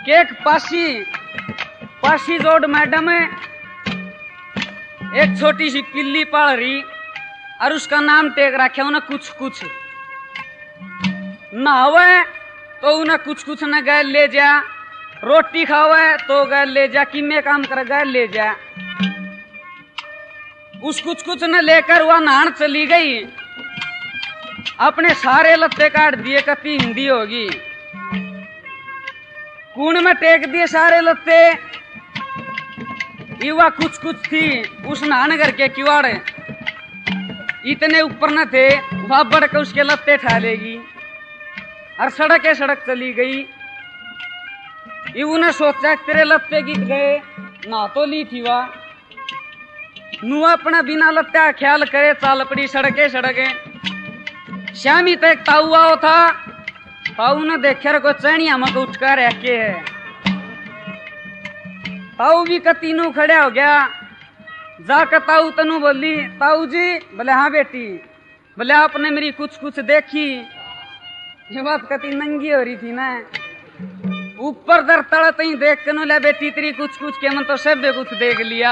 कि एक पासी जोड़ मैडम एक छोटी सी किल्ली पाल रही और उसका नाम टेक रखे उन्हें कुछ कुछ नहावे तो उन्हें कुछ कुछ न गए ले जा, रोटी खावे तो गए ले जा, किमे काम कर गए ले जा। उस कुछ कुछ न लेकर वह नहान चली गई, अपने सारे लत्ते काट दिए, कति हिंदी होगी। कूण में टेक दिए सारे लत्ते, युवा कुछ कुछ थी उस नहानगर के किवाड़ इतने ऊपर न थे, वह बढ़ के उसके लत्ते ठा लेगी और सड़क चली गई। ने सोचा तेरे लत्ते गिर गए, ना तो ली थी वह नु अपना बिना लत्ते ख्याल करे चाल पड़ी सड़के श्यामी तक ताऊ आओ था, ताऊ ने देखे को चैनिया में उठ कर रखे है। ताऊ भी कतीनू खड़ा हो गया, जाकर ताऊ तनु बोली, ताऊ जी। बोले हाँ बेटी। बोले आपने मेरी कुछ कुछ देखी? ये बात कती नंगी हो रही थी ना, ऊपर दर तड़ तई देख के नो ले बेटी तेरी कुछ कुछ के मन तो सब कुछ देख लिया।